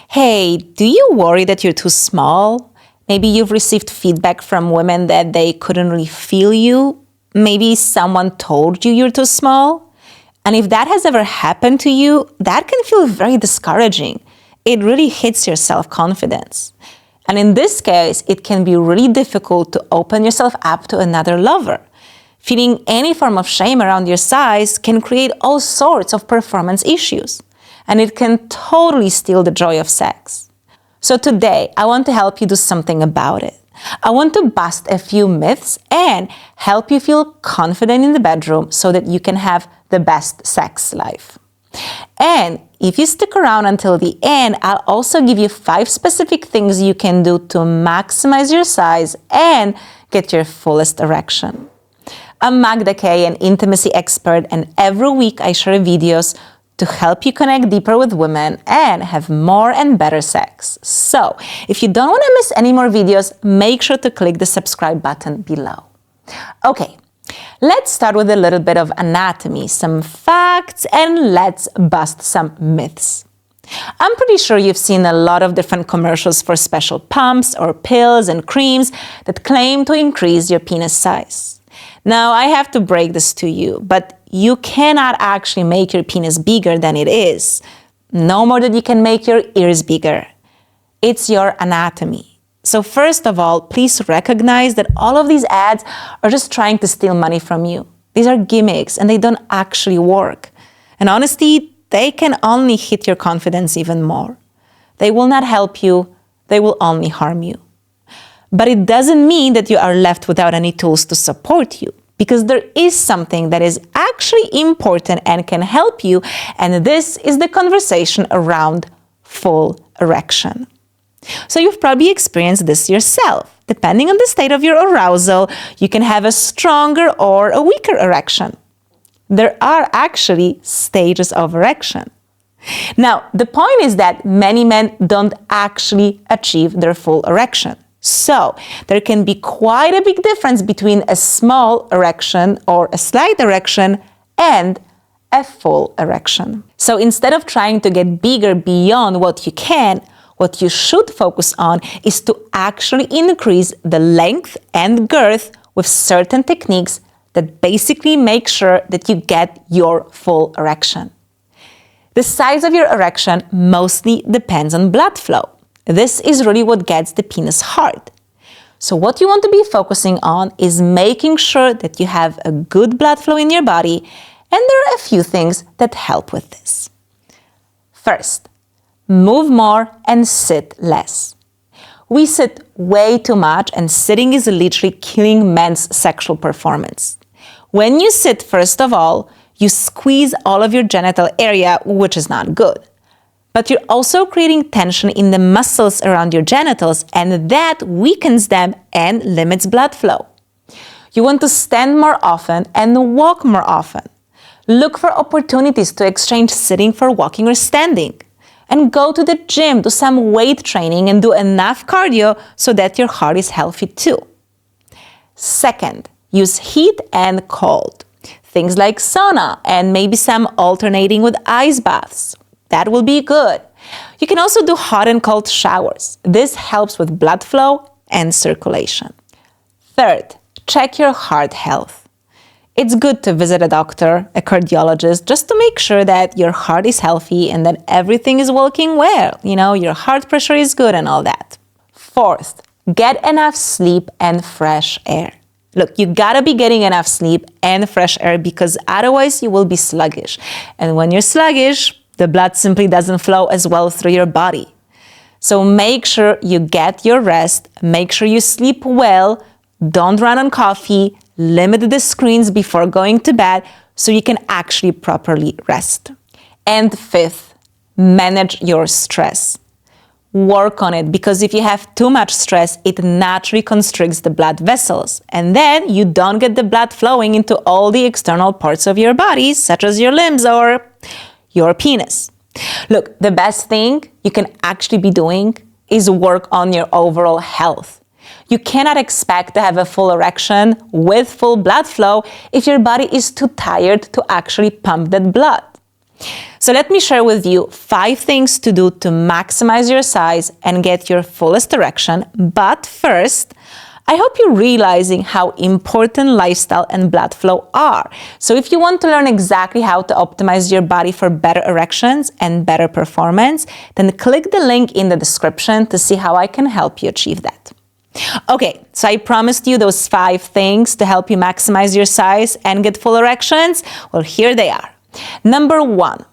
Hey, do you worry that you're too small? Maybe you've received feedback from women that they couldn't really feel you. Maybe someone told you you're too small. And if that has ever happened to you, that can feel very discouraging. It really hits your self-confidence. And in this case, it can be really difficult to open yourself up to another lover. Feeling any form of shame around your size can create all sorts of performance issues, and it can totally steal the joy of sex. So today, I want to help you do something about it. I want to bust a few myths and help you feel confident in the bedroom so that you can have the best sex life. And if you stick around until the end, I'll also give you 5 specific things you can do to maximize your size and get your fullest erection. I'm Magda Kay, an intimacy expert, and every week I share videos to help you connect deeper with women and have more and better sex. So, if you don't want to miss any more videos, make sure to click the subscribe button below. Okay, let's start with a little bit of anatomy, some facts, and let's bust some myths. I'm pretty sure you've seen a lot of different commercials for special pumps or pills and creams that claim to increase your penis size. Now, I have to break this to you, but you cannot actually make your penis bigger than it is. No more than you can make your ears bigger. It's your anatomy. So first of all, please recognize that all of these ads are just trying to steal money from you. These are gimmicks and they don't actually work. And honestly, they can only hit your confidence even more. They will not help you, they will only harm you. But it doesn't mean that you are left without any tools to support you, because there is something that is actually important and can help you, and this is the conversation around full erection. So you've probably experienced this yourself. Depending on the state of your arousal, you can have a stronger or a weaker erection. There are actually stages of erection. Now, the point is that many men don't actually achieve their full erection. So, there can be quite a big difference between a small erection or a slight erection and a full erection. So, instead of trying to get bigger beyond what you can, what you should focus on is to actually increase the length and girth with certain techniques that basically make sure that you get your full erection. The size of your erection mostly depends on blood flow. This is really what gets the penis hard. So what you want to be focusing on is making sure that you have a good blood flow in your body, and there are a few things that help with this. First, move more and sit less. We sit way too much, and sitting is literally killing men's sexual performance. When you sit, first of all, you squeeze all of your genital area, which is not good. But you're also creating tension in the muscles around your genitals, and that weakens them and limits blood flow. You want to stand more often and walk more often. Look for opportunities to exchange sitting for walking or standing. And go to the gym, do some weight training, and do enough cardio so that your heart is healthy too. Second, use heat and cold. Things like sauna and maybe some alternating with ice baths. That will be good. You can also do hot and cold showers. This helps with blood flow and circulation. Third, check your heart health. It's good to visit a doctor, a cardiologist, just to make sure that your heart is healthy and that everything is working well. Your heart pressure is good and all that. Fourth, get enough sleep and fresh air. Look, you gotta be getting enough sleep and fresh air because otherwise you will be sluggish. And when you're sluggish, the blood simply doesn't flow as well through your body. So make sure you get your rest, make sure you sleep well, don't run on coffee, limit the screens before going to bed so you can actually properly rest. And fifth, manage your stress. Work on it, because if you have too much stress, it naturally constricts the blood vessels, and then you don't get the blood flowing into all the external parts of your body, such as your limbs or your penis. Look, the best thing you can actually be doing is work on your overall health. You cannot expect to have a full erection with full blood flow if your body is too tired to actually pump that blood. So let me share with you 5 things to do to maximize your size and get your fullest erection. But first, I hope you're realizing how important lifestyle and blood flow are. So if you want to learn exactly how to optimize your body for better erections and better performance, then click the link in the description to see how I can help you achieve that. Okay, so I promised you those 5 things to help you maximize your size and get full erections. Well, here they are. Number 1,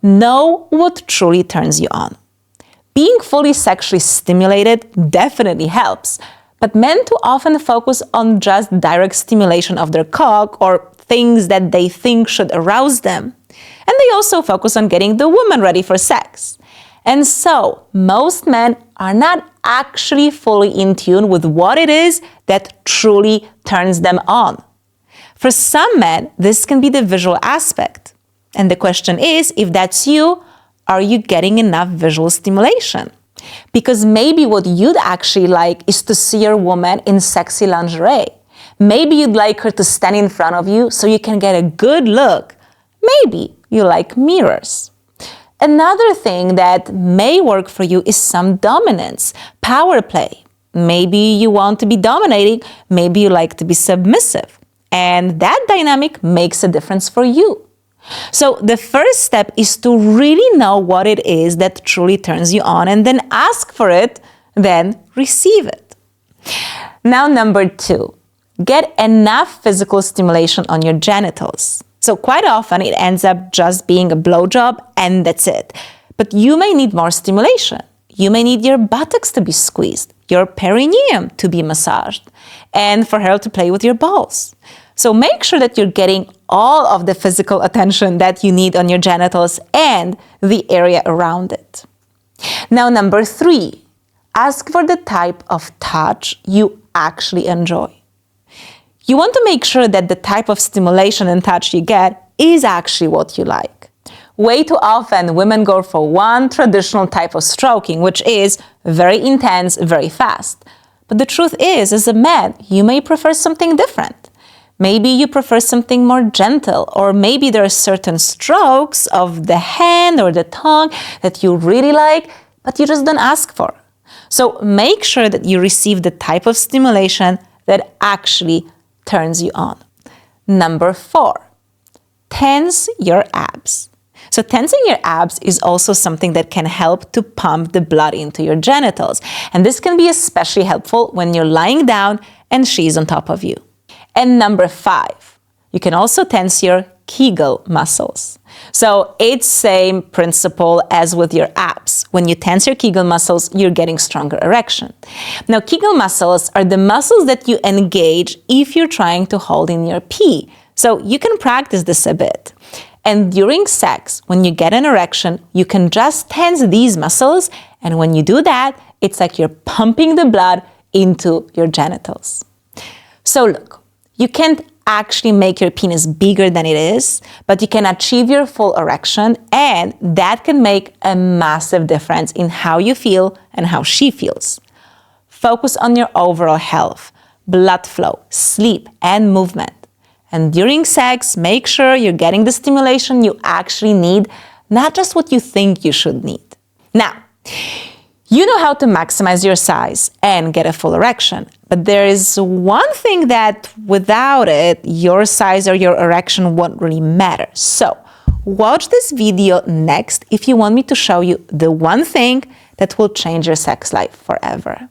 know what truly turns you on. Being fully sexually stimulated definitely helps, but men too often focus on just direct stimulation of their cock or things that they think should arouse them. And they also focus on getting the woman ready for sex. And so, most men are not actually fully in tune with what it is that truly turns them on. For some men, this can be the visual aspect. And the question is, if that's you, are you getting enough visual stimulation? Because maybe what you'd actually like is to see your woman in sexy lingerie. Maybe you'd like her to stand in front of you so you can get a good look. Maybe you like mirrors. Another thing that may work for you is some dominance, power play. Maybe you want to be dominating, maybe you like to be submissive. And that dynamic makes a difference for you. So the first step is to really know what it is that truly turns you on and then ask for it, then receive it. Now, number 2, get enough physical stimulation on your genitals. So quite often it ends up just being a blowjob and that's it. But you may need more stimulation. You may need your buttocks to be squeezed, your perineum to be massaged, and for her to play with your balls. So make sure that you're getting all of the physical attention that you need on your genitals and the area around it. Now, number 3, ask for the type of touch you actually enjoy. You want to make sure that the type of stimulation and touch you get is actually what you like. Way too often, women go for one traditional type of stroking, which is very intense, very fast. But the truth is, as a man, you may prefer something different. Maybe you prefer something more gentle, or maybe there are certain strokes of the hand or the tongue that you really like, but you just don't ask for. So make sure that you receive the type of stimulation that actually turns you on. Number 4, tense your abs. So tensing your abs is also something that can help to pump the blood into your genitals. And this can be especially helpful when you're lying down and she's on top of you. And number 5, you can also tense your Kegel muscles. So it's same principle as with your abs. When you tense your Kegel muscles, you're getting stronger erection. Now, Kegel muscles are the muscles that you engage if you're trying to hold in your pee. So you can practice this a bit. And during sex, when you get an erection, you can just tense these muscles. And when you do that, it's like you're pumping the blood into your genitals. So look, you can't actually make your penis bigger than it is, but you can achieve your full erection, and that can make a massive difference in how you feel and how she feels. Focus on your overall health, blood flow, sleep, and movement. And during sex, make sure you're getting the stimulation you actually need, not just what you think you should need. Now, you know how to maximize your size and get a full erection, but there is one thing that without it, your size or your erection won't really matter. So watch this video next if you want me to show you the one thing that will change your sex life forever.